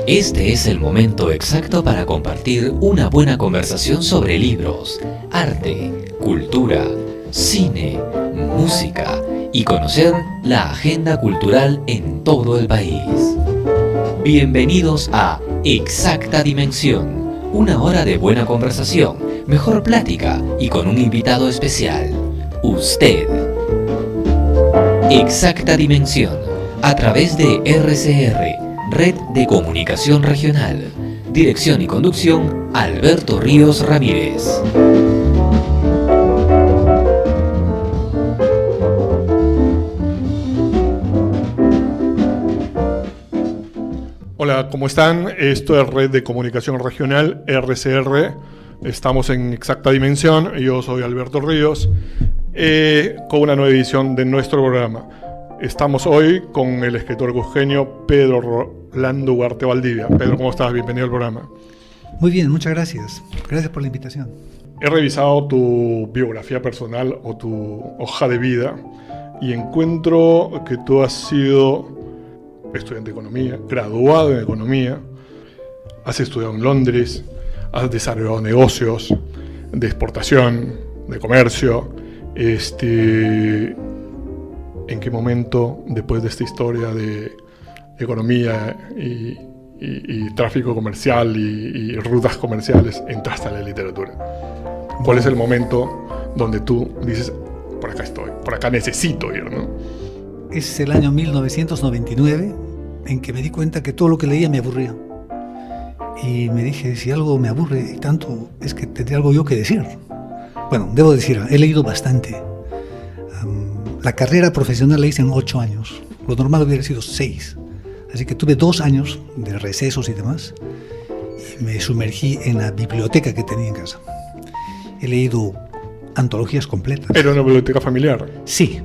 Este es el momento exacto para compartir una buena conversación sobre libros, arte, cultura, cine, música y conocer la agenda cultural en todo el país. Bienvenidos a Exacta Dimensión, una hora de buena conversación, mejor plática y con un invitado especial, usted. Exacta Dimensión, a través de RCR, Red de Comunicación Regional. Dirección y conducción, Alberto Ríos Ramírez. Hola, ¿cómo están? Esto es Red de Comunicación Regional, RCR. Estamos en Exacta Dimensión. Yo soy Alberto Ríos, con una nueva edición de nuestro programa. Estamos hoy con el escritor cusqueño Pedro Rolando Ugarte Valdivia. Pedro, ¿cómo estás? Bienvenido al programa. Muy bien, muchas gracias. Gracias por la invitación. He revisado tu biografía personal o tu hoja de vida y encuentro que tú has sido estudiante de economía, graduado en economía, has estudiado en Londres, has desarrollado negocios de exportación, de comercio. ¿En qué momento, después de esta historia de economía y tráfico comercial y rutas comerciales, entraste a la literatura? ¿Cuál es el momento donde tú dices, por acá estoy, por acá necesito ir, ¿no? Es el año 1999 en que me di cuenta que todo lo que leía me aburría. Y me dije, si algo me aburre tanto, es que tendría algo yo que decir. Bueno, debo decir, he leído bastante. La carrera profesional la hice en 8 años. Lo normal hubiera sido 6. Así que tuve 2 años de recesos y demás. Y me sumergí en la biblioteca que tenía en casa. He leído antologías completas. ¿Era una biblioteca familiar? Sí.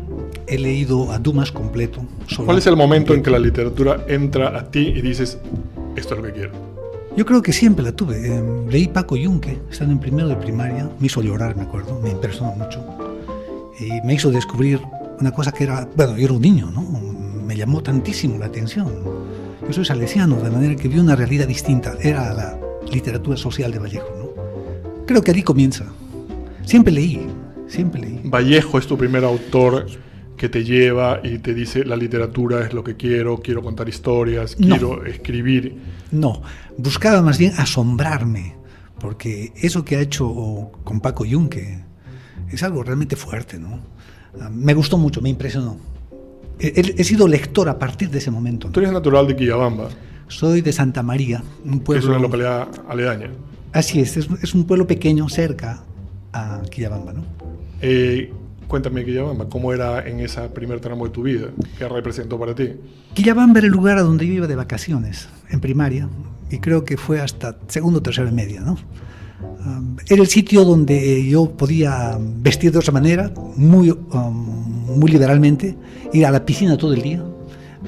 He leído a Dumas completo. ¿Cuál es el momento en que la literatura entra a ti y dices, esto es lo que quiero? Yo creo que siempre la tuve. Leí Paco Yunque, estando en primero de primaria. Me hizo llorar, me acuerdo. Me impresionó mucho. Y me hizo descubrir una cosa que era... Bueno, yo era un niño, ¿no? Me llamó tantísimo la atención. Yo soy salesiano, de manera que vi una realidad distinta. Era la literatura social de Vallejo, ¿no? Creo que allí comienza. Siempre leí. Vallejo es tu primer autor que te lleva y te dice, la literatura es lo que quiero contar historias, quiero escribir. No, buscaba más bien asombrarme, porque eso que ha hecho con Paco Yunque es algo realmente fuerte, ¿no? Me gustó mucho, me impresionó. He sido lector a partir de ese momento, ¿no? Tú eres natural de Quillabamba. Soy de Santa María, un pueblo... Es una localidad aledaña. Así es un pueblo pequeño cerca a Quillabamba, ¿no? Cuéntame Quillabamba, ¿cómo era en ese primer tramo de tu vida? ¿Qué representó para ti? Quillabamba era el lugar a donde yo iba de vacaciones, en primaria, y creo que fue hasta segundo o tercero de media, ¿no? Era el sitio donde yo podía vestir de otra manera, muy liberalmente, ir a la piscina todo el día,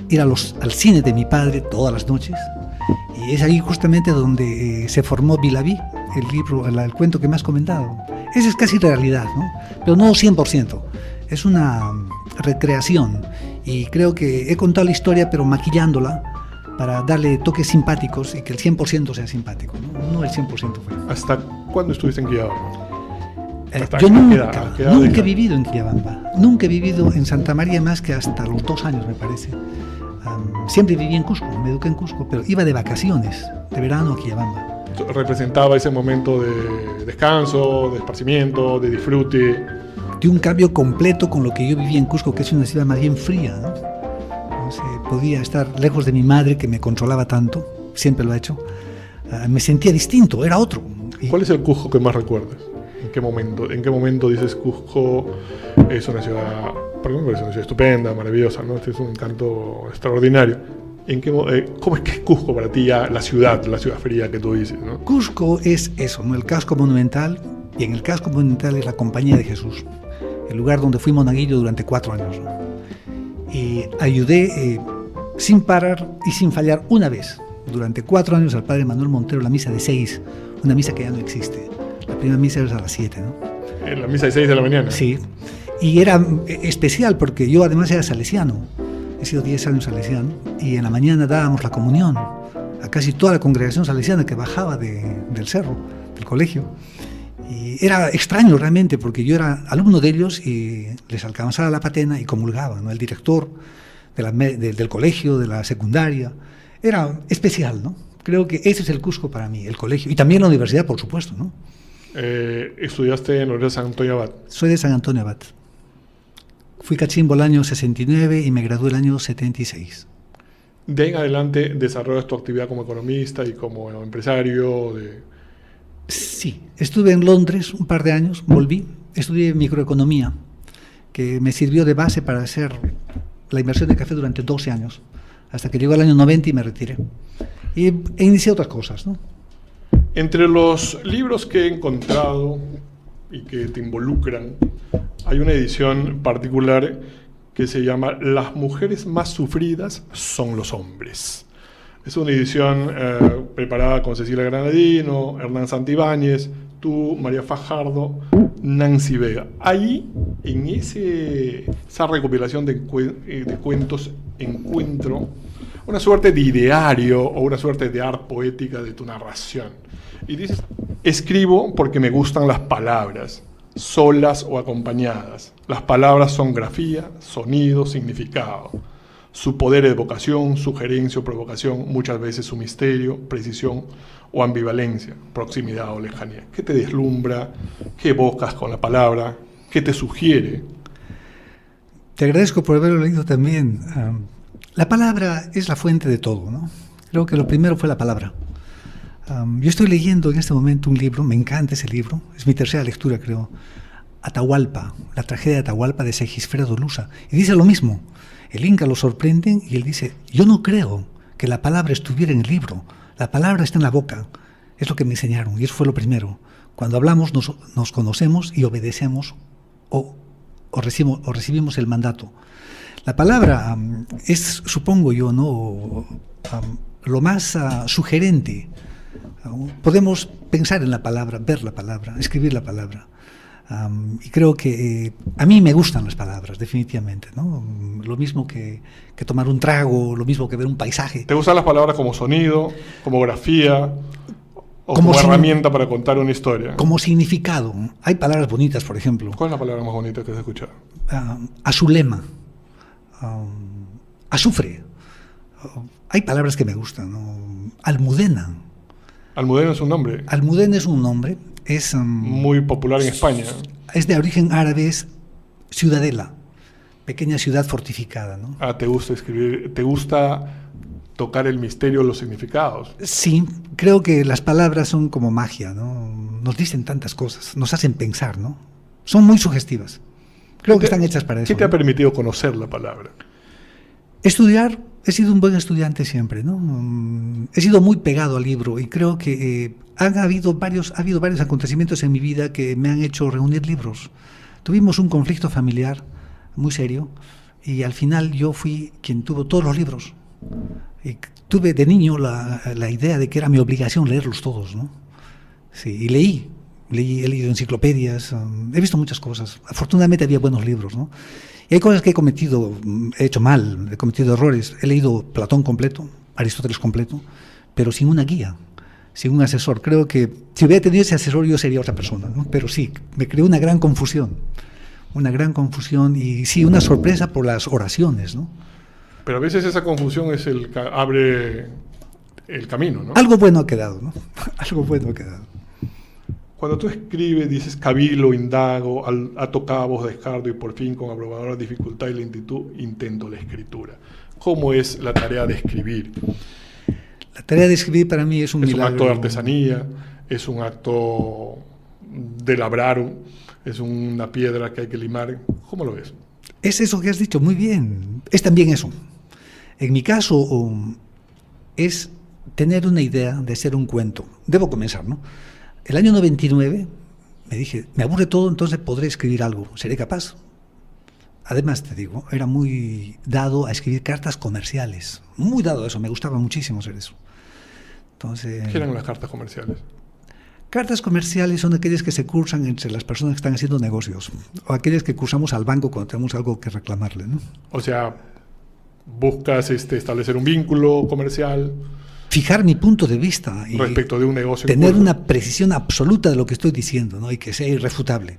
ir al cine de mi padre todas las noches, y es ahí justamente donde se formó Vilaví, el libro, el cuento que me has comentado. Esa es casi realidad, ¿no? Pero no 100%, es una recreación, y creo que he contado la historia pero maquillándola para darle toques simpáticos y que el 100% sea simpático, ¿no? No el 100% fue. ¿Hasta cuándo estuviste en Quillabamba? Yo nunca he vivido en Quillabamba. Nunca he vivido en Santa María más que hasta los 2 años, me parece. Siempre viví en Cusco, me eduqué en Cusco, pero iba de vacaciones, de verano a Quillabamba. Representaba ese momento de descanso, de esparcimiento, de disfrute. De un cambio completo con lo que yo vivía en Cusco, que es una ciudad más bien fría, ¿no? Podía estar lejos de mi madre, que me controlaba tanto, siempre lo ha hecho. Me sentía distinto, era otro. ¿Cuál es el Cusco que más recuerdas? ¿En qué momento dices Cusco es una ciudad, por ejemplo, es una ciudad estupenda, maravillosa, ¿no? Este es un encanto extraordinario. ¿Cómo es que es Cusco para ti ya la ciudad fría que tú dices, ¿no? Cusco es eso, ¿no? El casco monumental, y en el casco monumental es la Compañía de Jesús, el lugar donde fui monaguillo durante 4 años, ¿no? Y ayudé sin parar y sin fallar una vez, durante 4 años, al padre Manuel Montero, la misa de 6, una misa que ya no existe. La primera misa es a las 7, ¿no? ¿En la misa de 6 de la mañana? Sí. Y era especial porque yo además era salesiano, he sido 10 años salesiano, y en la mañana dábamos la comunión a casi toda la congregación salesiana que bajaba del cerro, del colegio. Y era extraño realmente porque yo era alumno de ellos y les alcanzaba la patena y comulgaba, ¿no? El director del colegio, de la secundaria, era especial, ¿no? Creo que ese es el Cusco para mí, el colegio, y también la universidad, por supuesto, ¿no? ¿Estudiaste en la Universidad de San Antonio Abad? Soy de San Antonio Abad. Fui cachimbo el año 69 y me gradué el año 76. De ahí en adelante desarrollas tu actividad como economista y como empresario. Sí, estuve en Londres un par de años, volví, estudié microeconomía, que me sirvió de base para hacer la inversión de café durante 12 años, hasta que llegó el año 90 y me retiré. E inicié otras cosas, ¿no? Entre los libros que he encontrado y que te involucran, hay una edición particular que se llama Las mujeres más sufridas son los hombres. Es una edición preparada con Cecilia Granadino, Hernán Santibáñez, tú, María Fajardo, Nancy Vega. Ahí, en esa recopilación de cuentos, encuentro una suerte de ideario o una suerte de arte poética de tu narración. Y dices, escribo porque me gustan las palabras, solas o acompañadas. Las palabras son grafía, sonido, significado. Su poder de evocación, sugerencia o provocación, muchas veces su misterio, precisión o ambivalencia, proximidad o lejanía. ¿Qué te deslumbra? ¿Qué evocas con la palabra? ¿Qué te sugiere? Te agradezco por haberlo leído también. La palabra es la fuente de todo, ¿no? Creo que lo primero fue la palabra. Yo estoy leyendo en este momento un libro, me encanta ese libro, es mi tercera lectura, creo, Atahualpa, la tragedia de Atahualpa de Segismundo Lusa, y dice lo mismo. El Inca lo sorprenden y él dice, yo no creo que la palabra estuviera en el libro, la palabra está en la boca, es lo que me enseñaron, y eso fue lo primero. Cuando hablamos nos conocemos y obedecemos o recibimos el mandato. La palabra es, supongo yo, ¿no? Lo más sugerente. Podemos pensar en la palabra, ver la palabra, escribir la palabra. Y creo que a mí me gustan las palabras, definitivamente, ¿no? Lo mismo que tomar un trago, lo mismo que ver un paisaje. ¿Te gustan las palabras como sonido, como grafía o como herramienta para contar una historia? Como significado. Hay palabras bonitas, por ejemplo. ¿Cuál es la palabra más bonita que has escuchado? Azulema, azufre. Hay palabras que me gustan, ¿no? Almudena. Almudena es un nombre. Almudena es un nombre. Es muy popular en España. Es de origen árabe, es ciudadela, pequeña ciudad fortificada, ¿no? ¿Te gusta escribir? ¿Te gusta tocar el misterio de los significados? Sí, creo que las palabras son como magia, ¿no? Nos dicen tantas cosas, nos hacen pensar, ¿no? Son muy sugestivas. Creo que están hechas para eso. ¿Qué te ha permitido conocer la palabra? Estudiar. He sido un buen estudiante siempre, ¿no? He sido muy pegado al libro y creo que ha habido varios acontecimientos en mi vida que me han hecho reunir libros. Tuvimos un conflicto familiar muy serio y al final yo fui quien tuvo todos los libros. Y tuve de niño la idea de que era mi obligación leerlos todos, ¿no? Sí, y he leído enciclopedias, he visto muchas cosas. Afortunadamente había buenos libros, ¿no? Y hay cosas que he hecho mal, he cometido errores. He leído Platón completo, Aristóteles completo, pero sin una guía, sin un asesor. Creo que si hubiera tenido ese asesor yo sería otra persona, ¿no? Pero sí, me creó una gran confusión y sí, una sorpresa por las oraciones, ¿no? Pero a veces esa confusión es abre el camino, ¿no? Algo bueno ha quedado, ¿no? Algo bueno ha quedado. Cuando tú escribes, dices cabilo, indago, ato cabos, descargo y por fin con abrumadora dificultad y lentitud intento la escritura. ¿Cómo es la tarea de escribir? La tarea de escribir para mí es un milagro. Es un acto de artesanía, es un acto de labrar, es una piedra que hay que limar. ¿Cómo lo ves? Es eso que has dicho, muy bien. Es también eso. En mi caso, es tener una idea de hacer un cuento. Debo comenzar, ¿no? El año 99 me dije, me aburre todo, entonces podré escribir algo, seré capaz. Además, te digo, era muy dado a escribir cartas comerciales, muy dado a eso, me gustaba muchísimo hacer eso. Entonces, ¿qué eran las cartas comerciales? Cartas comerciales son aquellas que se cursan entre las personas que están haciendo negocios, o aquellas que cursamos al banco cuando tenemos algo que reclamarle, ¿no? O sea, buscas establecer un vínculo comercial. Fijar mi punto de vista y respecto de un negocio. Tener una precisión absoluta de lo que estoy diciendo, ¿no? Y que sea irrefutable.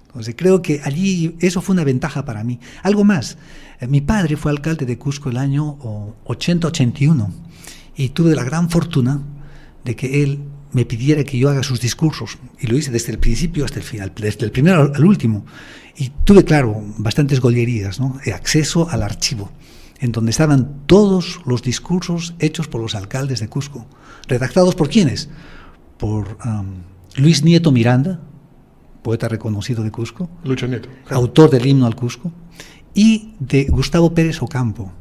Entonces creo que allí eso fue una ventaja para mí. Algo más, mi padre fue alcalde de Cusco el año 80-81 y tuve la gran fortuna de que él me pidiera que yo haga sus discursos, y lo hice desde el principio hasta el final, desde el primero al último, y tuve, claro, bastantes gollerías, ¿no? Acceso al archivo, en donde estaban todos los discursos hechos por los alcaldes de Cusco. ¿Redactados por quiénes? Por Luis Nieto Miranda, poeta reconocido de Cusco, Lucho Nieto, autor del himno al Cusco, y de Gustavo Pérez Ocampo.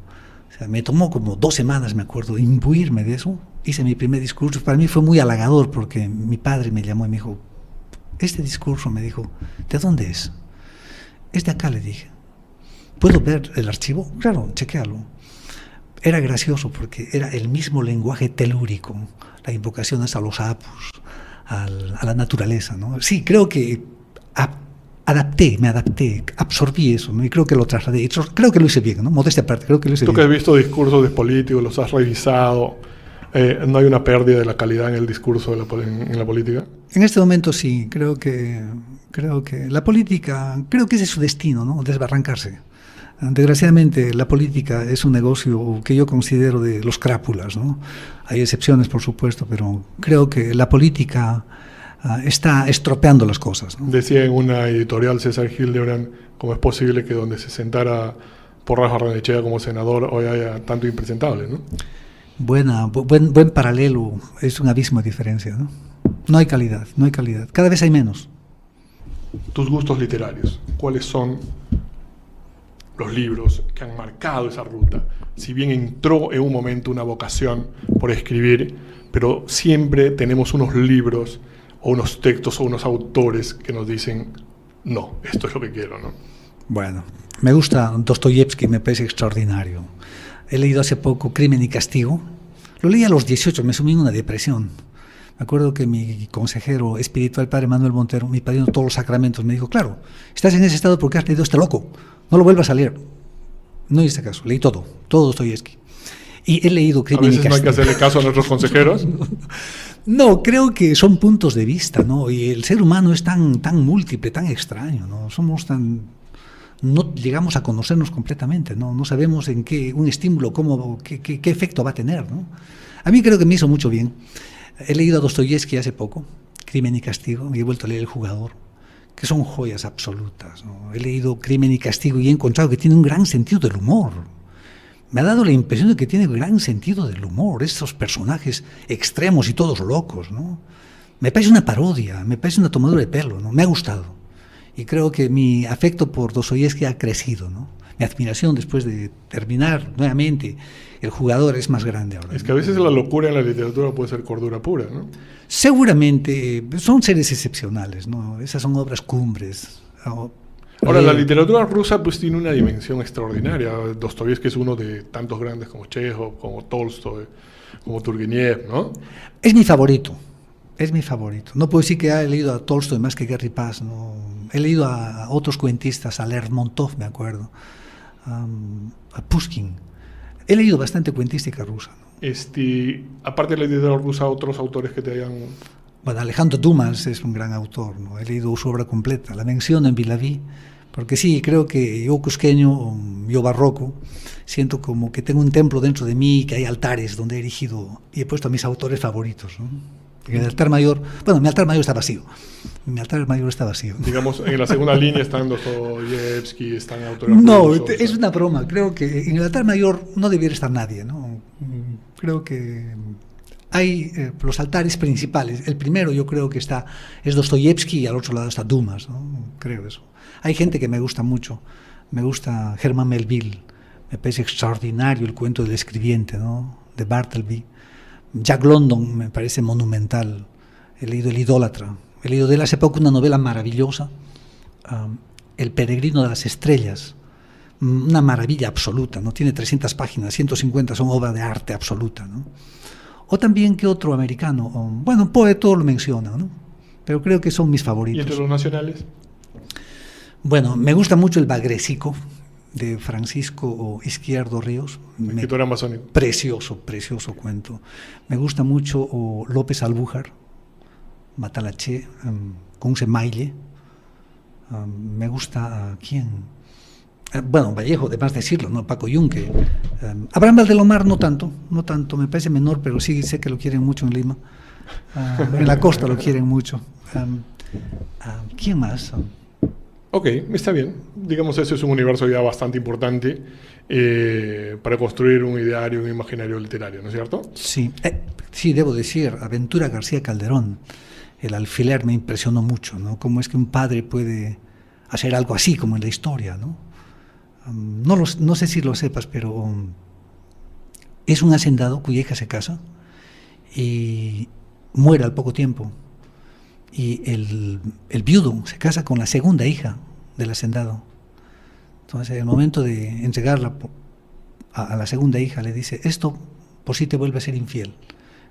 O sea, me tomó como 2 semanas, me acuerdo, imbuirme de eso. Hice mi primer discurso. Para mí fue muy halagador porque mi padre me llamó y me dijo, este discurso, me dijo, ¿de dónde es? Es de acá, le dije. ¿Puedo ver el archivo? Claro, chequéalo. Era gracioso porque era el mismo lenguaje telúrico, las invocaciones a los apus, a la naturaleza, ¿no? Sí, creo que me adapté, absorbí eso, ¿no? Y creo que lo trasladé. Y creo que lo hice bien, ¿no? Modestia aparte, creo que lo hice bien. Tú que has visto discursos de políticos, los has revisado, ¿no hay una pérdida de la calidad en el discurso en la política? En este momento sí, creo que la política, creo que ese es su destino, ¿no? Desbarrancarse. Desgraciadamente la política es un negocio que yo considero de los crápulas, ¿no? Hay excepciones, por supuesto, pero creo que la política está estropeando las cosas, ¿no? Decía en una editorial César Hildebrand, ¿cómo es posible que donde se sentara Porras Barrenechea como senador hoy haya tanto impresentable, ¿no? Buen paralelo, es un abismo de diferencia, ¿no? No hay calidad, cada vez hay menos. Tus gustos literarios, ¿cuáles son los libros que han marcado esa ruta? Si bien entró en un momento una vocación por escribir, pero siempre tenemos unos libros o unos textos o unos autores que nos dicen, no, esto es lo que quiero, ¿no? Bueno, me gusta Dostoyevsky, me parece extraordinario. He leído hace poco Crimen y Castigo. Lo leí a los 18, me sumí en una depresión. Me acuerdo que mi consejero espiritual, padre Manuel Montero, mi padrino de todos los sacramentos, me dijo, claro, estás en ese estado porque has leído este loco, no lo vuelvas a leer. No hice caso, leí todo Dostoyevsky. Y he leído Crimen y Castigo. A veces no hay que hacerle caso a nuestros consejeros. No, creo que son puntos de vista, ¿no? Y el ser humano es tan múltiple, tan extraño, ¿no? No llegamos a conocernos completamente, ¿no? No sabemos en qué un estímulo, qué efecto va a tener, ¿no? A mí creo que me hizo mucho bien. He leído a Dostoyevsky hace poco, Crimen y Castigo, y he vuelto a leer El Jugador, que son joyas absolutas, ¿no? He leído Crimen y Castigo y he encontrado que tiene un gran sentido del humor. Me ha dado la impresión de que tiene un gran sentido del humor, esos personajes extremos y todos locos, ¿no? Me parece una parodia, me parece una tomadura de pelo, ¿no? Me ha gustado. Y creo que mi afecto por Dostoyevsky ha crecido, ¿no? Mi admiración después de terminar nuevamente El Jugador es más grande ahora. Es que a veces la locura en la literatura puede ser cordura pura, ¿no? Seguramente son seres excepcionales, ¿no? Esas son obras cumbres. Ahora, la literatura rusa pues tiene una dimensión extraordinaria. Dostoyevsky es uno de tantos grandes como Chekhov, como Tolstoy, como Turgenev, ¿no? Es mi favorito. No puedo decir que he leído a Tolstoy más que Gary Paz, ¿no? He leído a otros cuentistas, a Lermontov, me acuerdo, a Pushkin. He leído bastante cuentística rusa, ¿no? Aparte de la literatura rusa, otros autores que te hayan... Bueno, Alejandro Dumas es un gran autor, ¿no? He leído su obra completa, la menciono en Vilaví, porque sí, creo que yo cusqueño, yo barroco, siento como que tengo un templo dentro de mí, que hay altares donde he erigido y he puesto a mis autores favoritos, ¿no? En el altar mayor, bueno, mi altar mayor está vacío. Digamos, en la segunda línea están Dostoyevsky, están autores No, rusos, es una broma. Creo que en el altar mayor no debiera estar nadie, ¿no? Creo que hay los altares principales. El primero yo creo que es Dostoyevsky y al otro lado está Dumas, ¿no? Creo eso. Hay gente que me gusta mucho. Me gusta Herman Melville. Me parece extraordinario el cuento del escribiente, ¿no? De Bartleby. Jack London me parece monumental. He leído El Idólatra. He leído de él hace poco una novela maravillosa, El Peregrino de las Estrellas. Una maravilla absoluta, ¿no? Tiene 300 páginas, 150 son obra de arte absoluta, ¿no? O también, ¿qué otro americano? Bueno, Poe todo lo menciona, ¿no? pero creo que son mis ¿Y favoritos. entre los nacionales? Bueno, me gusta mucho el Bagrecico de Francisco Izquierdo Ríos. Escritor amazónico. Precioso cuento. Me gusta mucho López Albújar, Matalaché, con Semaille. Me gusta, ¿quién? Bueno, Vallejo, de más decirlo, ¿no? Paco Yunque. Abraham Valdelomar no tanto, me parece menor, pero sí sé que lo quieren mucho en Lima. En la costa lo quieren mucho. ¿Quién más? Ok, está bien. Digamos, ese es un universo ya bastante importante para construir un ideario, un imaginario literario, ¿no es cierto? Sí, sí, debo decir, Aventura García Calderón, El alfiler, me impresionó mucho, ¿no? Cómo es que un padre puede hacer algo así, como en la historia, ¿no? No sé si lo sepas, pero es un hacendado cuya hija se casa y muere al poco tiempo. Y el viudo se casa con la segunda hija del hacendado. Entonces, en el momento de entregarla a la segunda hija, le dice: esto por si te vuelve a ser infiel.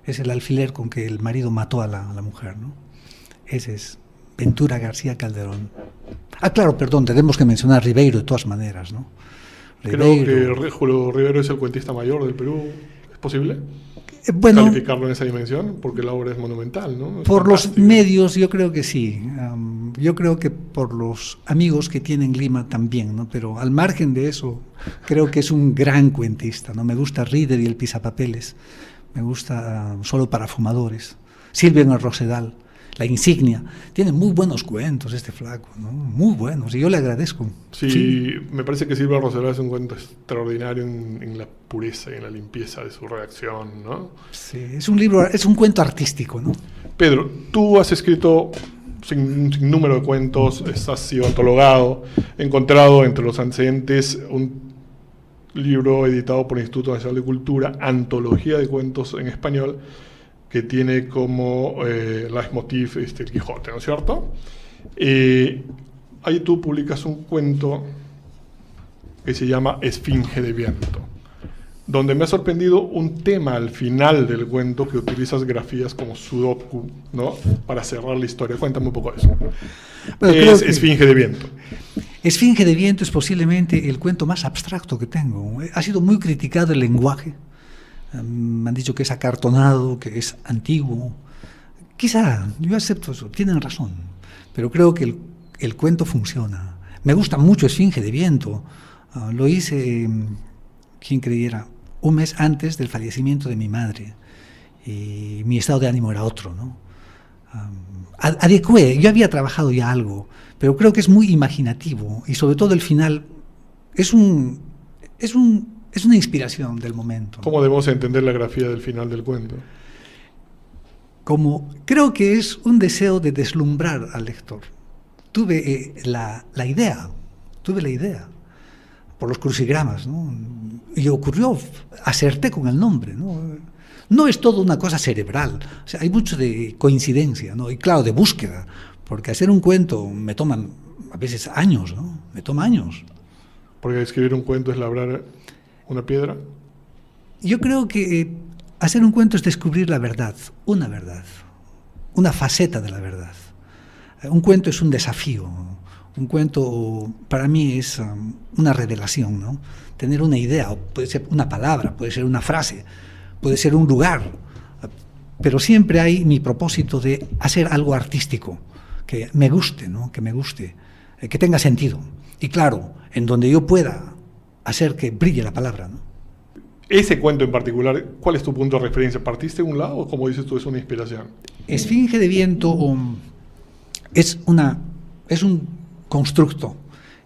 Es el alfiler con que el marido mató a la mujer, ¿no? Ese es Ventura García Calderón. Claro, perdón, tenemos que mencionar Ribeiro de todas maneras, ¿no? Creo que Julio Rivero es el cuentista mayor del Perú. ¿Es posible bueno, calificarlo en esa dimensión? Porque la obra es monumental, ¿no? Es por fantástico. los medios, yo creo que sí. Yo creo que por los amigos que tiene en Lima también, ¿no? Pero al margen de eso, creo que es un gran cuentista, ¿no? Me gusta Reader y el Pisapapeles. Me gusta Solo para fumadores. Silvio en el Rosedal, La insignia. Tiene muy buenos cuentos este flaco, ¿no? Muy buenos, y yo le agradezco. Sí, me parece que Silvio Rosedal es un cuento extraordinario en la pureza y en la limpieza de su redacción, ¿no? Sí, es un libro, es un cuento artístico, ¿no? Pedro, tú has escrito un sinnúmero de cuentos, has sido antologado, encontrado entre los antecedentes un libro editado por el Instituto Nacional de Cultura, Antología de Cuentos en Español, que tiene como leitmotiv el Quijote, ¿no es cierto? Ahí tú publicas un cuento que se llama Esfinge de Viento, donde me ha sorprendido un tema al final del cuento que utilizas grafías como sudoku, ¿no? Para cerrar la historia. Cuéntame un poco de eso. Bueno, Es Esfinge de Viento. Esfinge de Viento es posiblemente el cuento más abstracto que tengo. Ha sido muy criticado el lenguaje. Me han dicho que es acartonado, que es antiguo. Quizá, yo acepto eso, tienen razón. Pero creo que el cuento funciona. Me gusta mucho Esfinge de Viento. Lo hice, quien creyera, un mes antes del fallecimiento de mi madre. Y mi estado de ánimo era otro, ¿no? Adecué, yo había trabajado ya algo, pero creo que es muy imaginativo. Y sobre todo el final es una inspiración del momento, ¿no? ¿Cómo debemos entender la grafía del final del cuento? Creo que es un deseo de deslumbrar al lector. Tuve la idea por los crucigramas, ¿no? Y ocurrió, acerté con el nombre, ¿no? No es todo una cosa cerebral, o sea, hay mucho de coincidencia, ¿no? Y claro, de búsqueda, porque hacer un cuento me toma a veces años, ¿no? Me toma años. Porque escribir un cuento es labrar una piedra. Yo creo que hacer un cuento es descubrir la verdad, una faceta de la verdad. Un cuento es un desafío. Un cuento para mí es una revelación, ¿no? Tener una idea, puede ser una palabra, puede ser una frase, puede ser un lugar, pero siempre hay mi propósito de hacer algo artístico, que me guste, ¿no? Que tenga sentido. Y claro, en donde yo pueda hacer que brille la palabra, ¿no? Ese cuento en particular, ¿cuál es tu punto de referencia? ¿Partiste de un lado o, como dices tú, es una inspiración? Esfinge de Viento es un constructo,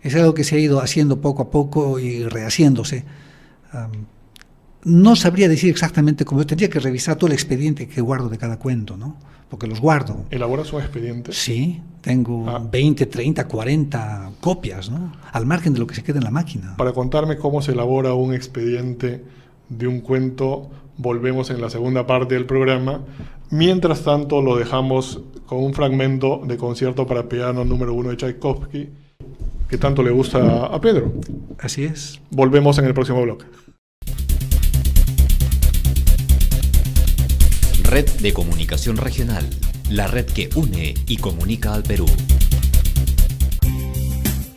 es algo que se ha ido haciendo poco a poco y rehaciéndose. No sabría decir exactamente cómo, yo tendría que revisar todo el expediente que guardo de cada cuento, ¿no? Porque los guardo. ¿Elaboras un expediente? Sí, tengo 20, 30, 40 copias, ¿no? Al margen de lo que se queda en la máquina. Para contarme cómo se elabora un expediente de un cuento, volvemos en la segunda parte del programa. Mientras tanto, lo dejamos con un fragmento de Concierto para piano número 1 de Tchaikovsky, que tanto le gusta a Pedro. Así es. Volvemos en el próximo bloque. Red de Comunicación Regional. la red que une y comunica al Perú.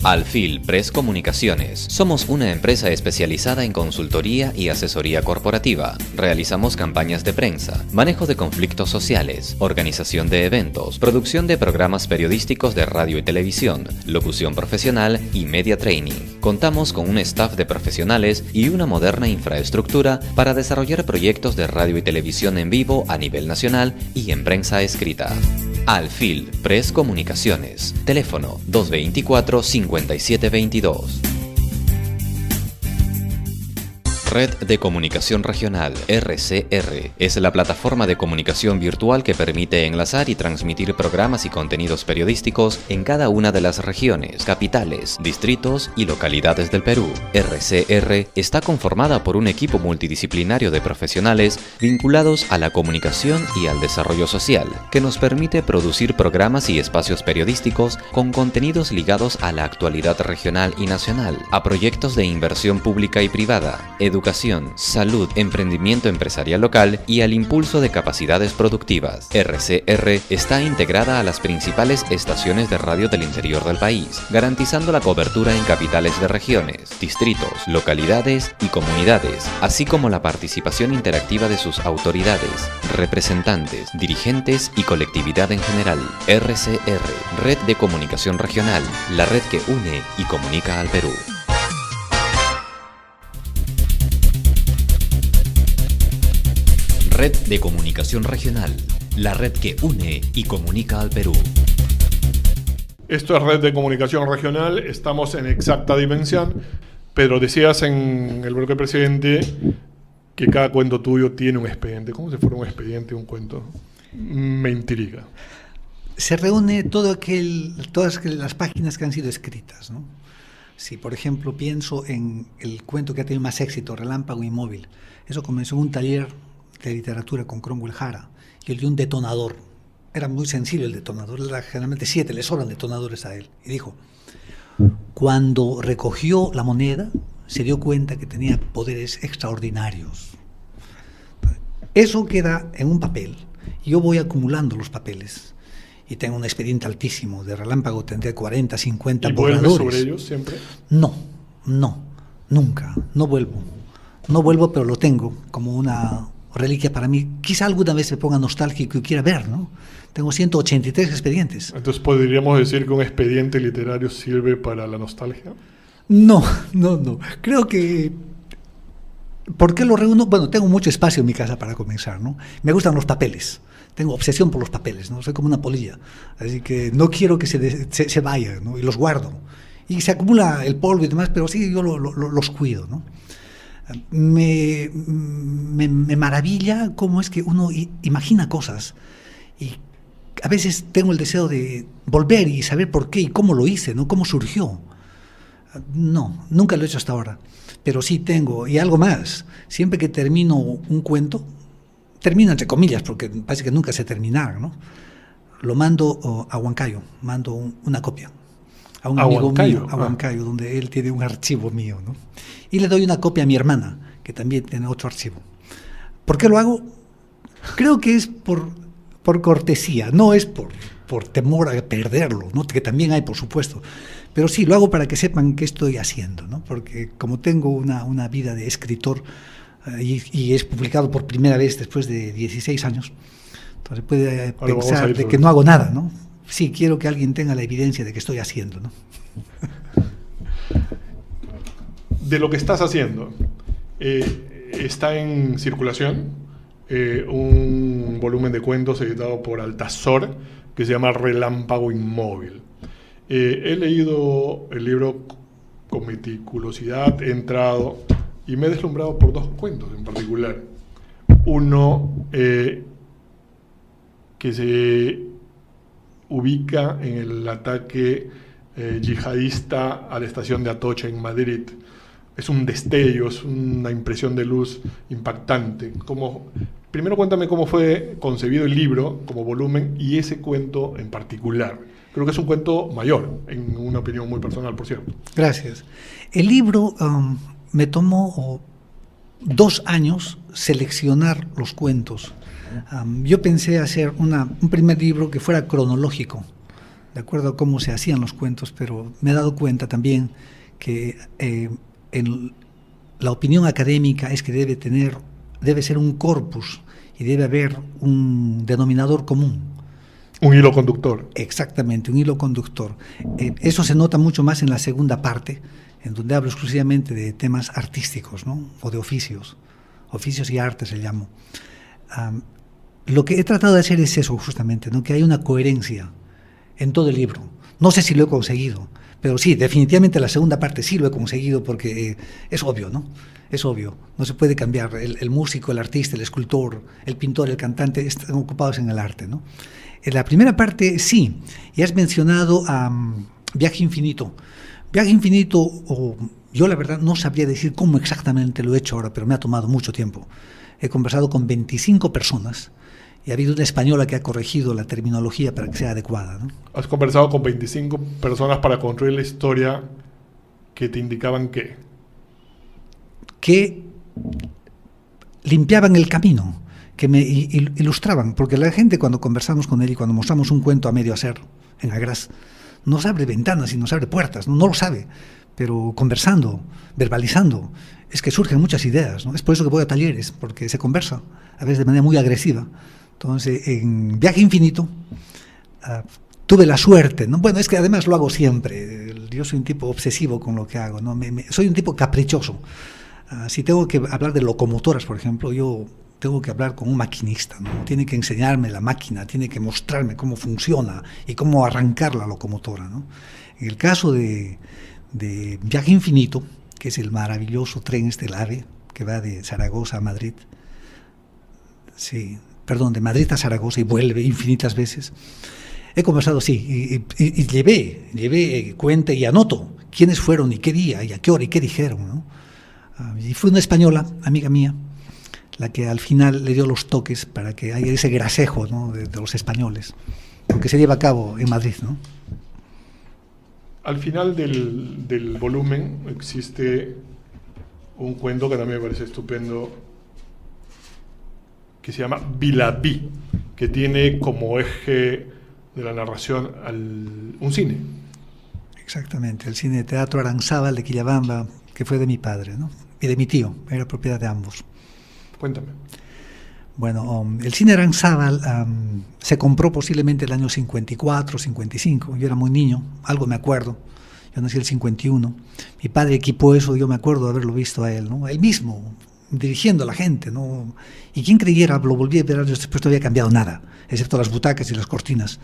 Alfil Press Comunicaciones. Somos una empresa especializada en consultoría y asesoría corporativa. Realizamos campañas de prensa, manejo de conflictos sociales, organización de eventos, producción de programas periodísticos de radio y televisión, locución profesional y media training. Contamos con un staff de profesionales y una moderna infraestructura para desarrollar proyectos de radio y televisión en vivo a nivel nacional y en prensa escrita. Alfil Press Comunicaciones. Teléfono 224-5722. Red de Comunicación Regional, RCR, es la plataforma de comunicación virtual que permite enlazar y transmitir programas y contenidos periodísticos en cada una de las regiones, capitales, distritos y localidades del Perú. RCR está conformada por un equipo multidisciplinario de profesionales vinculados a la comunicación y al desarrollo social, que nos permite producir programas y espacios periodísticos con contenidos ligados a la actualidad regional y nacional, a proyectos de inversión pública y privada, educación, salud, emprendimiento empresarial local y al impulso de capacidades productivas. RCR está integrada a las principales estaciones de radio del interior del país, garantizando la cobertura en capitales de regiones, distritos, localidades y comunidades, así como la participación interactiva de sus autoridades, representantes, dirigentes y colectividad en general. RCR, Red de Comunicación Regional, la red que une y comunica al Perú. Red de Comunicación Regional, la red que une y comunica al Perú. Esto es Red de Comunicación Regional, estamos en Exacta Dimensión. Pedro, decías en el bloque precedente que cada cuento tuyo tiene un expediente. ¿Cómo si fuera un expediente, un cuento? Me intriga. Se reúne todas las páginas que han sido escritas, ¿no? Si, por ejemplo, pienso en el cuento que ha tenido más éxito, Relámpago Inmóvil, eso comenzó en un taller de literatura con Cromwell Jara, y él dio un detonador. Era muy sencillo el detonador, era generalmente 7, le sobran detonadores a él. Y dijo, cuando recogió la moneda, se dio cuenta que tenía poderes extraordinarios. Eso queda en un papel, y yo voy acumulando los papeles. Y tengo un expediente altísimo, de Relámpago tendré 40, 50 borradores. ¿Y vuelves sobre ellos siempre? No, nunca, no vuelvo. No vuelvo, pero lo tengo como una reliquia para mí. Quizá alguna vez me ponga nostálgico y quiera ver, ¿no? Tengo 183 expedientes. Entonces, ¿podríamos decir que un expediente literario sirve para la nostalgia? No. Creo que... ¿Por qué lo reúno? Bueno, tengo mucho espacio en mi casa para comenzar, ¿no? Me gustan los papeles. Tengo obsesión por los papeles, ¿no? Soy como una polilla. Así que no quiero que se vaya, ¿no? Y los guardo. Y se acumula el polvo y demás, pero sí yo los cuido, ¿no? Me maravilla cómo es que uno imagina cosas y a veces tengo el deseo de volver y saber por qué y cómo lo hice, ¿no? Cómo surgió. No, nunca lo he hecho hasta ahora, pero sí tengo. Y algo más, siempre que termino un cuento, termino entre comillas porque parece que nunca se terminará, ¿no? Lo mando a Huancayo, mando una copia a un amigo mío, a Huancayo, donde él tiene un archivo mío, ¿no? Y le doy una copia a mi hermana, que también tiene otro archivo. ¿Por qué lo hago? Creo que es por cortesía, no es por temor a perderlo, ¿no? Que también hay, por supuesto. Pero sí, lo hago para que sepan qué estoy haciendo, ¿no? Porque como tengo una vida de escritor y es publicado por primera vez después de 16 años, entonces puede pensar de que no hago nada, ¿no? Sí, quiero que alguien tenga la evidencia de que estoy haciendo, ¿no? De lo que estás haciendo, está en circulación un volumen de cuentos editado por Altazor que se llama Relámpago Inmóvil. He leído el libro con meticulosidad, he entrado y me he deslumbrado por dos cuentos en particular. Uno que se ubica en el ataque yihadista a la estación de Atocha en Madrid. Es un destello, es una impresión de luz impactante. Primero cuéntame cómo fue concebido el libro como volumen y ese cuento en particular. Creo que es un cuento mayor, en una opinión muy personal, por cierto. Gracias. El libro me tomó 2 años seleccionar los cuentos. Yo pensé hacer un primer libro que fuera cronológico, de acuerdo a cómo se hacían los cuentos, pero me he dado cuenta también que la opinión académica es que debe ser un corpus y debe haber un denominador común. Un hilo conductor. Exactamente, un hilo conductor. Eso se nota mucho más en la segunda parte, en donde hablo exclusivamente de temas artísticos, ¿no? O de oficios y artes se llamo. Lo que he tratado de hacer es eso justamente, ¿no? Que hay una coherencia en todo el libro. No sé si lo he conseguido, pero sí, definitivamente la segunda parte sí lo he conseguido porque es obvio, ¿no? Es obvio, no se puede cambiar. El músico, el artista, el escultor, el pintor, el cantante están ocupados en el arte, ¿no? En la primera parte sí, y has mencionado Viaje Infinito. Viaje Infinito, yo la verdad no sabría decir cómo exactamente lo he hecho ahora, pero me ha tomado mucho tiempo. He conversado con 25 personas y ha habido una española que ha corregido la terminología para que sea adecuada, ¿no? Has conversado con 25 personas para construir la historia que te indicaban que limpiaban el camino, que me ilustraban, porque la gente cuando conversamos con él y cuando mostramos un cuento a medio hacer en Agraz, nos abre ventanas y nos abre puertas, no lo sabe, pero conversando, verbalizando, es que surgen muchas ideas, ¿no? Es por eso que voy a talleres, porque se conversa, a veces de manera muy agresiva. Entonces, en Viaje Infinito, tuve la suerte, ¿no? Bueno, es que además lo hago siempre, yo soy un tipo obsesivo con lo que hago, ¿no? Soy un tipo caprichoso. Si tengo que hablar de locomotoras, por ejemplo, yo tengo que hablar con un maquinista, ¿no? Tiene que enseñarme la máquina, tiene que mostrarme cómo funciona y cómo arrancar la locomotora, ¿no? En el caso de Viaje Infinito, que es el maravilloso tren AVE, que va de Zaragoza a Madrid, de Madrid a Zaragoza y vuelve infinitas veces, he conversado, y llevé cuenta y anoto quiénes fueron y qué día y a qué hora y qué dijeron, ¿no? Y fue una española, amiga mía, la que al final le dio los toques para que haya ese gracejo, ¿no? de los españoles, porque se lleva a cabo en Madrid, ¿no? Al final del volumen existe un cuento que también me parece estupendo, que se llama Vilaví, que tiene como eje de la narración un cine. Exactamente, el cine de Teatro Aranzábal de Quillabamba, que fue de mi padre, ¿no? Y de mi tío, era propiedad de ambos. Cuéntame. Bueno, el cine Aranzábal se compró posiblemente el año 54, 55, yo era muy niño, algo me acuerdo, yo nací el 51, mi padre equipó eso, yo me acuerdo de haberlo visto a él, ¿no? Él mismo, dirigiendo a la gente, ¿no? Y quien creyera, lo volví a ver años después, no había cambiado nada, excepto las butacas y las cortinas,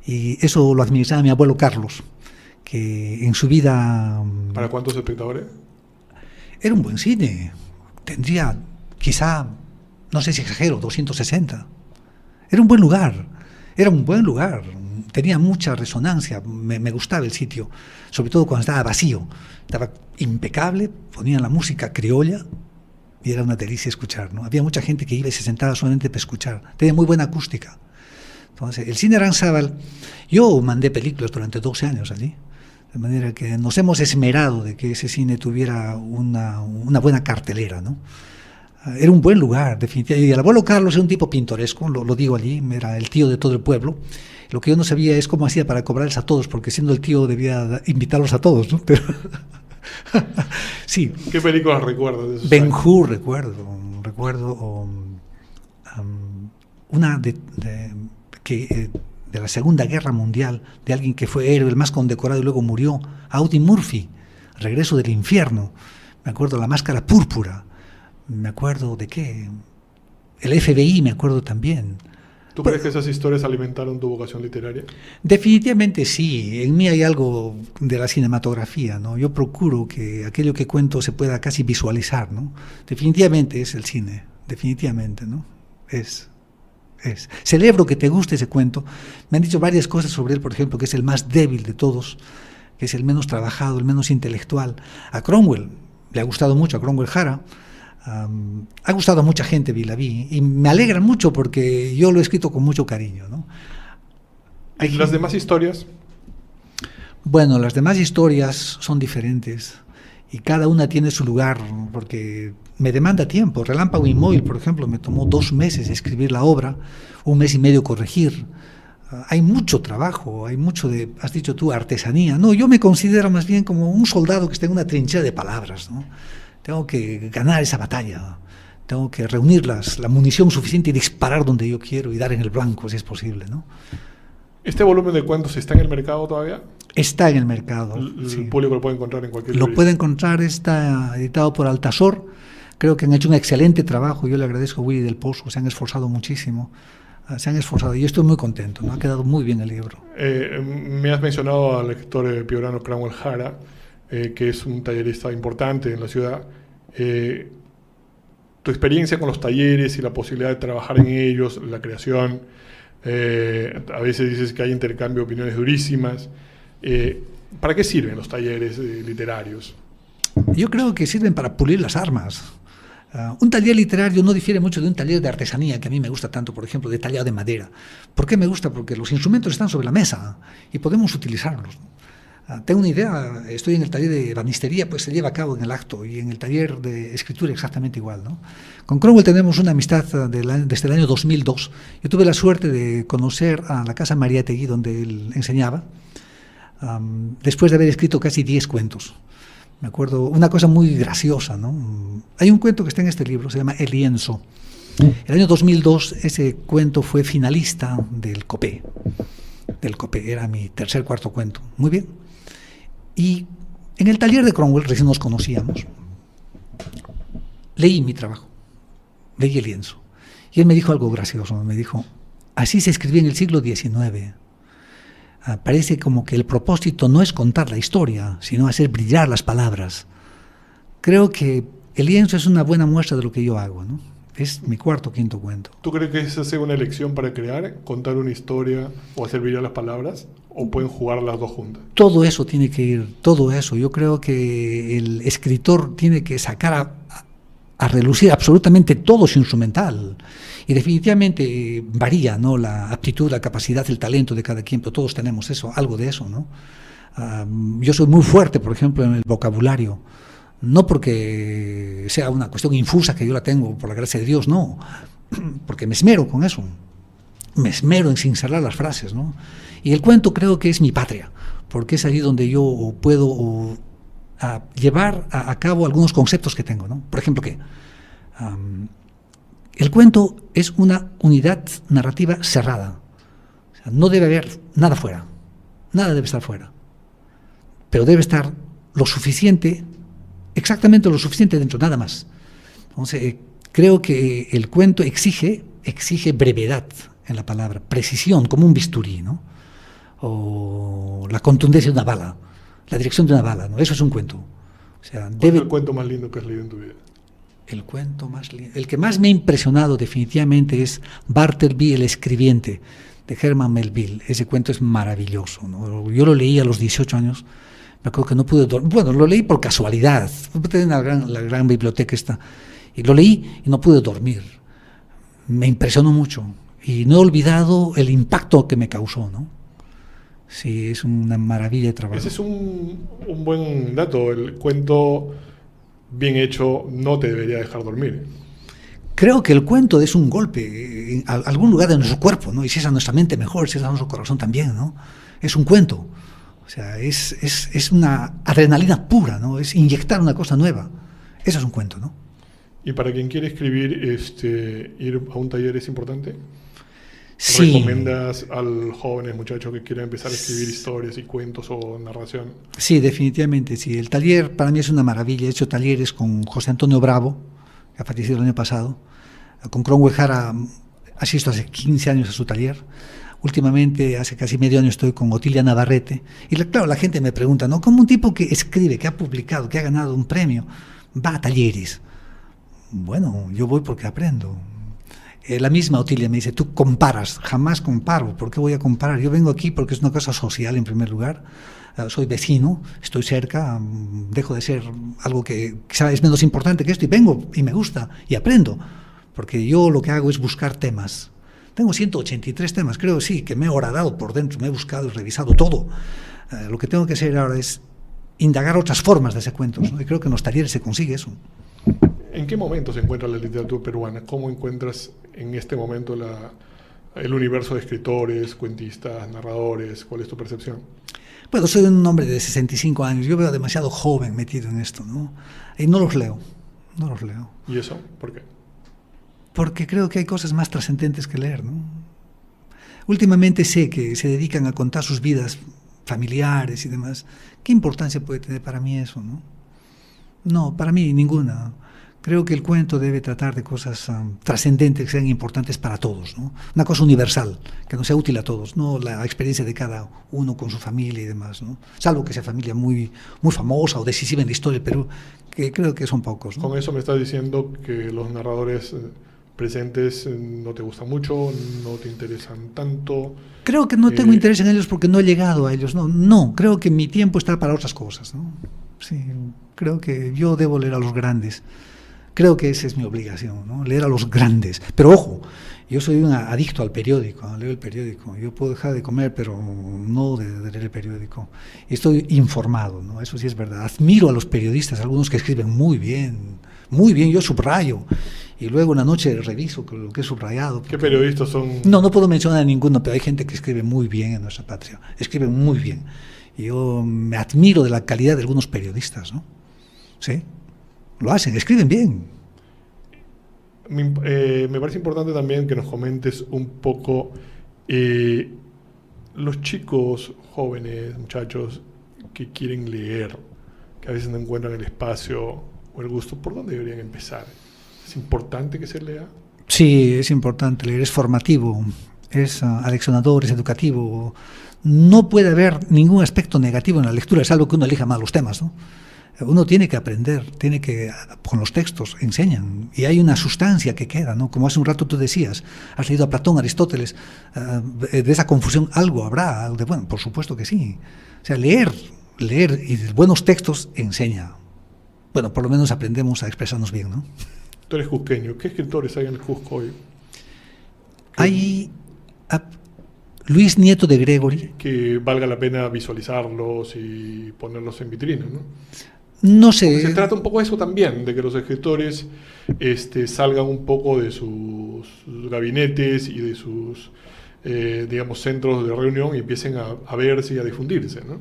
y eso lo administraba mi abuelo Carlos, que en su vida... ¿Para cuántos espectadores? Era un buen cine, tendría quizá, no sé si exagero, 260. Era un buen lugar, tenía mucha resonancia, me gustaba el sitio, sobre todo cuando estaba vacío, estaba impecable, ponían la música criolla y era una delicia escuchar, ¿no? Había mucha gente que iba y se sentaba solamente para escuchar, tenía muy buena acústica. Entonces, el cine Aranzábal, yo mandé películas durante 12 años allí, de manera que nos hemos esmerado de que ese cine tuviera una buena cartelera, ¿no? Era un buen lugar, definitivamente. Y el abuelo Carlos era un tipo pintoresco, lo digo allí, era el tío de todo el pueblo. Lo que yo no sabía es cómo hacía para cobrarles a todos, porque siendo el tío debía invitarlos a todos, ¿no? Pero sí. ¿Qué películas recuerdas de esos Ben-Hur recuerdo una de la Segunda Guerra Mundial, de alguien que fue héroe, el más condecorado y luego murió, Audie Murphy, Regreso del Infierno, me acuerdo La Máscara Púrpura, me acuerdo de qué, el FBI me acuerdo también. ¿Tú crees que esas historias alimentaron tu vocación literaria? Definitivamente sí, en mí hay algo de la cinematografía, ¿no? Yo procuro que aquello que cuento se pueda casi visualizar, ¿no? Definitivamente es el cine, definitivamente, ¿no? Es. Celebro que te guste ese cuento. Me han dicho varias cosas sobre él, por ejemplo, que es el más débil de todos, que es el menos trabajado, el menos intelectual. A Cromwell le ha gustado mucho, a Cromwell Jara. Ha gustado a mucha gente Vilaví y me alegra mucho porque yo lo he escrito con mucho cariño, ¿no? ¿Y las demás historias? Bueno, las demás historias son diferentes y cada una tiene su lugar, porque me demanda tiempo. Relámpago Inmóvil, por ejemplo, me tomó 2 meses escribir la obra, 1 mes y medio corregir. Hay mucho trabajo, hay mucho de, has dicho tú, artesanía. No, yo me considero más bien como un soldado que está en una trinchera de palabras, ¿no? Tengo que ganar esa batalla, tengo que reunir la munición suficiente y disparar donde yo quiero y dar en el blanco, si es posible, ¿no? ¿Este volumen de cuentos está en el mercado todavía? Está en el mercado. El público lo puede encontrar en cualquier librería. Lo puede encontrar, está editado por Altasor. Creo que han hecho un excelente trabajo. Yo le agradezco a Willy del Pozo, se han esforzado muchísimo. Se han esforzado y yo estoy muy contento, ¿no? Ha quedado muy bien el libro. Me has mencionado al lector piurano Cromwell Jara, que es un tallerista importante en la ciudad. Tu experiencia con los talleres y la posibilidad de trabajar en ellos, la creación, a veces dices que hay intercambio de opiniones durísimas. ¿Para qué sirven los talleres literarios? Yo creo que sirven para pulir las armas. Un taller literario no difiere mucho de un taller de artesanía, que a mí me gusta tanto, por ejemplo, de tallado de madera. ¿Por qué me gusta? Porque los instrumentos están sobre la mesa y podemos utilizarlos. Tengo una idea, estoy en el taller de ebanistería, pues se lleva a cabo en el acto, y en el taller de escritura exactamente igual, ¿no? Con Cromwell tenemos una amistad desde el año 2002. Yo tuve la suerte de conocer a la Casa Mariátegui, donde él enseñaba, después de haber escrito casi 10 cuentos. Me acuerdo, una cosa muy graciosa, ¿no? Hay un cuento que está en este libro, se llama El lienzo. El año 2002 ese cuento fue finalista del COPE. Era mi 3er, 4 cuento. Muy bien. Y en el taller de Cromwell, recién nos conocíamos, leí mi trabajo, leí el lienzo. Y él me dijo algo gracioso, me dijo, así se escribía en el siglo XIX. Parece como que el propósito no es contar la historia, sino hacer brillar las palabras. Creo que el lienzo es una buena muestra de lo que yo hago, ¿no? Es mi 4º, 5º cuento. ¿Tú crees que esa sea una elección para crear, contar una historia o hacer brillar las palabras? ¿O pueden jugar las dos juntas? Todo eso tiene que ir, todo eso. Yo creo que el escritor tiene que sacar a relucir absolutamente todo su instrumental. Y definitivamente varía, ¿no? La aptitud, la capacidad, el talento de cada quien, pero todos tenemos eso, algo de eso, ¿no? Yo soy muy fuerte, por ejemplo, en el vocabulario. No porque sea una cuestión infusa que yo la tengo, por la gracia de Dios, no. Porque me esmero con eso. Me esmero en cincelar las frases, ¿no? Y el cuento creo que es mi patria, porque es allí donde yo puedo llevar a cabo algunos conceptos que tengo, ¿no? Por ejemplo, que el cuento es una unidad narrativa cerrada. O sea, no debe haber nada fuera. Nada debe estar fuera. Pero debe estar lo suficiente, exactamente lo suficiente dentro, nada más. Entonces, creo que el cuento exige brevedad en la palabra, precisión, como un bisturí, ¿no? O la contundencia de una bala, la dirección de una bala, ¿no? Eso es un cuento. O sea, ¿Cuál es el cuento más lindo que has leído en tu vida? El cuento más lindo, el que más me ha impresionado definitivamente es Bartleby el escribiente, de Herman Melville. Ese cuento es maravilloso, ¿no? Yo lo leí a los 18 años, me acuerdo que no pude dormir. Bueno, lo leí por casualidad, en la gran biblioteca esta, y lo leí y no pude dormir. Me impresionó mucho y no he olvidado el impacto que me causó, ¿no? Sí, es una maravilla de trabajo. Ese es un buen dato. El cuento bien hecho no te debería dejar dormir. Creo que el cuento es un golpe en algún lugar de nuestro cuerpo, ¿no? Y si es a nuestra mente mejor, si es a nuestro corazón también, ¿no? Es un cuento. O sea, es una adrenalina pura, ¿no? Es inyectar una cosa nueva. Eso es un cuento, ¿no? Y para quien quiere escribir, ir a un taller es importante. Sí. ¿Recomiendas al jóvenes muchachos que quieran empezar a escribir historias y cuentos o narración? Sí, definitivamente, sí. El taller para mí es una maravilla. He hecho talleres con José Antonio Bravo, que ha fallecido el año pasado. Con Cromwell Jara asisto hace 15 años a su taller. Últimamente, hace casi medio año, estoy con Otilia Navarrete. Y claro, la gente me pregunta, ¿no? ¿Cómo un tipo que escribe, que ha publicado, que ha ganado un premio, va a talleres? Bueno, yo voy porque aprendo. La misma Otilia me dice, tú comparas. Jamás comparo. ¿Por qué voy a comparar? Yo vengo aquí porque es una cosa social en primer lugar. Soy vecino, estoy cerca, dejo de ser algo que quizá es menos importante que esto y vengo y me gusta y aprendo. Porque yo lo que hago es buscar temas. Tengo 183 temas, creo sí, que me he horadado por dentro, me he buscado y revisado todo. Lo que tengo que hacer ahora es indagar otras formas de ese cuento, ¿no? Y creo que en los talleres se consigue eso. ¿En qué momento se encuentra la literatura peruana? ¿Cómo encuentras en este momento el universo de escritores, cuentistas, narradores? ¿Cuál es tu percepción? Bueno, soy un hombre de 65 años, yo veo demasiado joven metido en esto, ¿no? Y no los leo. ¿Y eso? ¿Por qué? Porque creo que hay cosas más trascendentes que leer, ¿no? Últimamente sé que se dedican a contar sus vidas familiares y demás. ¿Qué importancia puede tener para mí eso, no? No, para mí ninguna. Creo que el cuento debe tratar de cosas trascendentes que sean importantes para todos, ¿no? Una cosa universal, que nos sea útil a todos, no la experiencia de cada uno con su familia y demás, ¿no? Salvo que sea familia muy, muy famosa o decisiva en la historia del Perú, que creo que son pocos, ¿no? Con eso me estás diciendo que los narradores presentes no te gustan mucho, no te interesan tanto. Creo que no tengo interés en ellos porque no he llegado a ellos, no, creo que mi tiempo está para otras cosas, ¿no? Sí, creo que yo debo leer a los grandes. Creo que esa es mi obligación, ¿no? Leer a los grandes. Pero ojo, yo soy un adicto al periódico, leo el periódico. Yo puedo dejar de comer, pero no de leer el periódico. Estoy informado, ¿no? Eso sí es verdad. Admiro a los periodistas, algunos que escriben muy bien, yo subrayo. Y luego una noche reviso lo que he subrayado. ¿Qué periodistas son? No puedo mencionar a ninguno, pero hay gente que escribe muy bien en nuestra patria. Escriben muy bien. Y yo me admiro de la calidad de algunos periodistas, ¿no? Sí. Lo hacen, escriben bien. Me parece importante también que nos comentes un poco los chicos, jóvenes, muchachos que quieren leer, que a veces no encuentran el espacio o el gusto. ¿Por dónde deberían empezar? ¿Es importante que se lea? Sí, es importante leer, es formativo, es aleccionador, es educativo. No puede haber ningún aspecto negativo en la lectura, es algo que uno elija mal los temas, ¿no? Uno tiene que aprender, con los textos enseñan, y hay una sustancia que queda, ¿no? Como hace un rato tú decías, has leído a Platón, Aristóteles, de esa confusión algo habrá, bueno, por supuesto que sí. O sea, leer y buenos textos enseña. Bueno, por lo menos aprendemos a expresarnos bien, ¿no? Tú eres cusqueño, ¿qué escritores hay en el Cusco hoy? Hay Luis Nieto de Gregory. Que valga la pena visualizarlos y ponerlos en vitrina, ¿no? No sé. Porque se trata un poco de eso también, de que los escritores salgan un poco de sus gabinetes y de sus, digamos, centros de reunión y empiecen a verse y a difundirse, ¿no?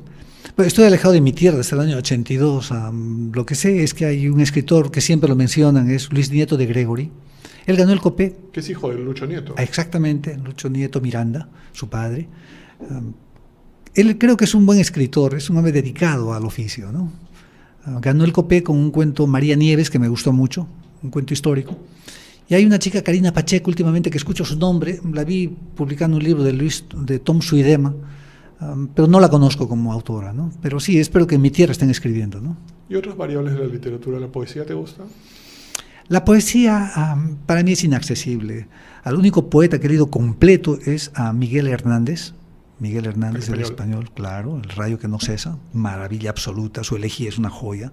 Pues estoy alejado de mi tierra desde el año 82. Lo que sé es que hay un escritor que siempre lo mencionan, es Luis Nieto de Gregory. Él ganó el Copé. Que es hijo de Lucho Nieto. Exactamente, Lucho Nieto Miranda, su padre. Él creo que es un buen escritor, es un hombre dedicado al oficio, ¿no? Ganó el Copé con un cuento María Nieves, que me gustó mucho, un cuento histórico. Y hay una chica, Karina Pacheco, últimamente que escucho su nombre, la vi publicando un libro de Tom Suidema, pero no la conozco como autora, ¿no? Pero sí, espero que en mi tierra estén escribiendo, ¿no? ¿Y otras variables de la literatura? ¿La poesía te gusta? La poesía para mí es inaccesible. Al único poeta que he leído completo es a Miguel Hernández, el español, claro, El rayo que no cesa, maravilla absoluta, su elegía es una joya.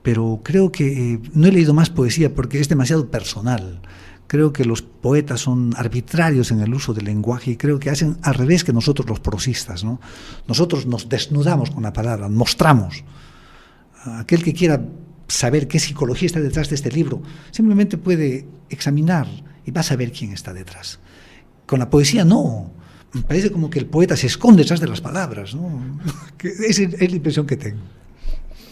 Pero creo que no he leído más poesía porque es demasiado personal. Creo que los poetas son arbitrarios en el uso del lenguaje y creo que hacen al revés que nosotros los prosistas, ¿no? Nosotros nos desnudamos con la palabra, mostramos. Aquel que quiera saber qué psicología está detrás de este libro, simplemente puede examinar y va a saber quién está detrás. Con la poesía no, parece como que el poeta se esconde detrás de las palabras, ¿no? Es la impresión que tengo.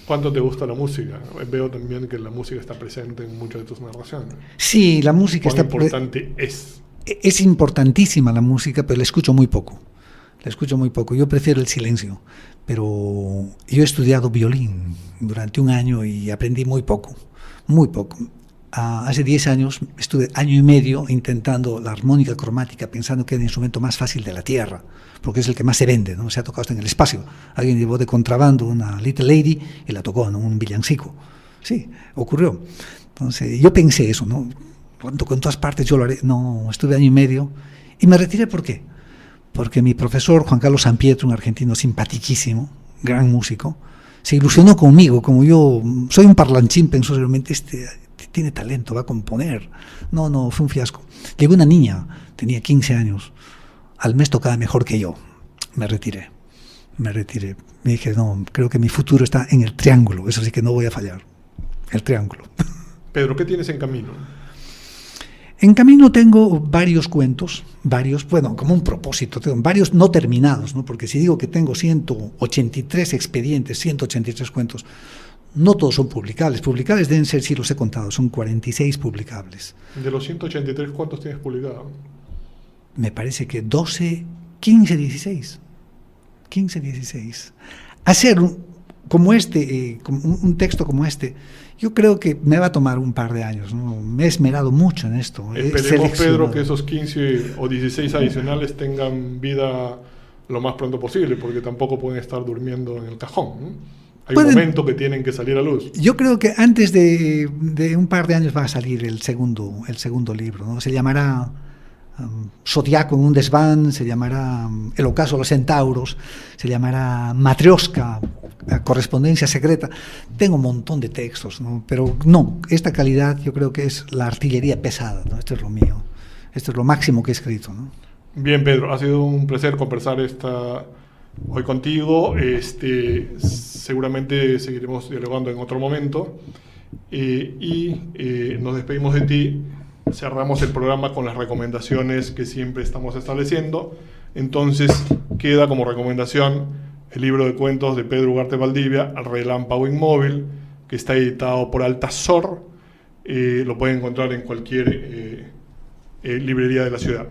¿Cuánto te gusta la música? Veo también que la música está presente en muchas de tus narraciones. Sí, la música ¿Cuán importante es? Es importantísima la música, pero la escucho muy poco. Yo prefiero el silencio. Pero yo he estudiado violín durante un año y aprendí muy poco. Hace 10 años estuve año y medio intentando la armónica cromática, pensando que era el instrumento más fácil de la tierra, porque es el que más se vende, ¿no? Se ha tocado hasta en el espacio. Alguien llevó de contrabando una Little Lady y la tocó, ¿no? Un villancico. Sí, ocurrió. Entonces yo pensé eso, ¿no? Cuando en todas partes yo lo haré. No, estuve año y medio y me retiré. ¿Por qué? Porque mi profesor Juan Carlos Sampietro, un argentino simpaticísimo, gran músico, se ilusionó conmigo, como yo soy un parlanchín, pensó realmente tiene talento, va a componer. No, fue un fiasco. Llegó una niña, tenía 15 años, al mes tocaba mejor que yo, me retiré. me retiré. Me dije, no, creo que mi futuro está en el triángulo, eso sí que no voy a fallar, el triángulo. Pedro, ¿qué tienes en camino? En camino tengo varios cuentos, bueno, como un propósito, tengo varios no terminados, ¿no? Porque si digo que tengo 183 expedientes, 183 cuentos, no todos son publicables. Publicables deben ser, si los he contado, son 46 publicables. De los 183, ¿cuántos tienes publicados? Me parece que 12, 15, 16. 15, 16. Hacer como este, un texto como este, yo creo que me va a tomar un par de años, ¿no? Me he esmerado mucho en esto. Esperemos, Pedro, que esos 15 o 16 adicionales tengan vida lo más pronto posible, porque tampoco pueden estar durmiendo en el cajón, ¿no? Hay un momento que tienen que salir a luz. Yo creo que antes de un par de años va a salir el segundo libro, ¿no? Se llamará Zodiaco en un desván, se llamará El ocaso de los centauros, se llamará Matrioska, correspondencia secreta. Tengo un montón de textos, ¿no? Pero no, esta calidad yo creo que es la artillería pesada, ¿no? Esto es lo mío, esto es lo máximo que he escrito, ¿no? Bien, Pedro, ha sido un placer conversar hoy contigo. Seguramente seguiremos dialogando en otro momento, y nos despedimos de ti. Cerramos el programa con las recomendaciones que siempre estamos estableciendo. Entonces queda como recomendación el libro de cuentos de Pedro Ugarte Valdivia, Relámpago Inmóvil, que está editado por Altazor. Lo pueden encontrar en cualquier librería de la ciudad.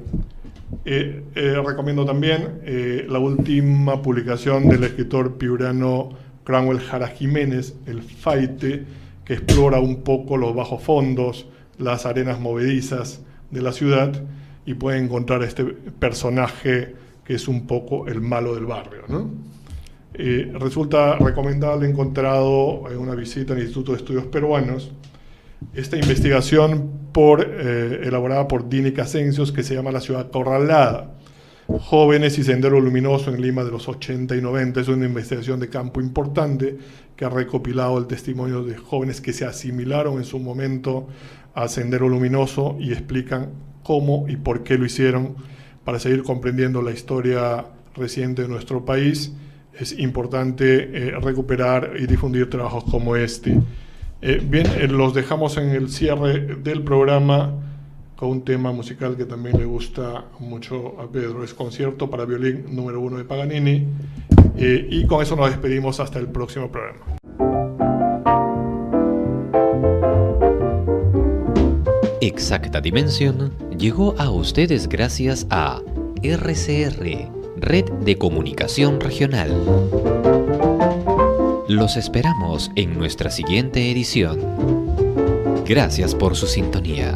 Recomiendo también la última publicación del escritor piurano Cranwell Jara Jiménez, El Faite, que explora un poco los bajos fondos, las arenas movedizas de la ciudad, y pueden encontrar este personaje que es un poco el malo del barrio, ¿no? Resulta recomendable, encontrado en una visita al Instituto de Estudios Peruanos, esta investigación elaborada por Dini Casencios, que se llama La Ciudad Acorralada, Jóvenes y Sendero Luminoso en Lima de los 80 y 90. Es una investigación de campo importante que ha recopilado el testimonio de jóvenes que se asimilaron en su momento a Sendero Luminoso y explican cómo y por qué lo hicieron. Para seguir comprendiendo la historia reciente de nuestro país, es importante recuperar y difundir trabajos como este. Bien, los dejamos en el cierre del programa con un tema musical que también le gusta mucho a Pedro. Es Concierto para Violín número 1 de Paganini, y con eso nos despedimos hasta el próximo programa. Exacta Dimensión llegó a ustedes gracias a RCR, Red de Comunicación Regional. Los esperamos en nuestra siguiente edición. Gracias por su sintonía.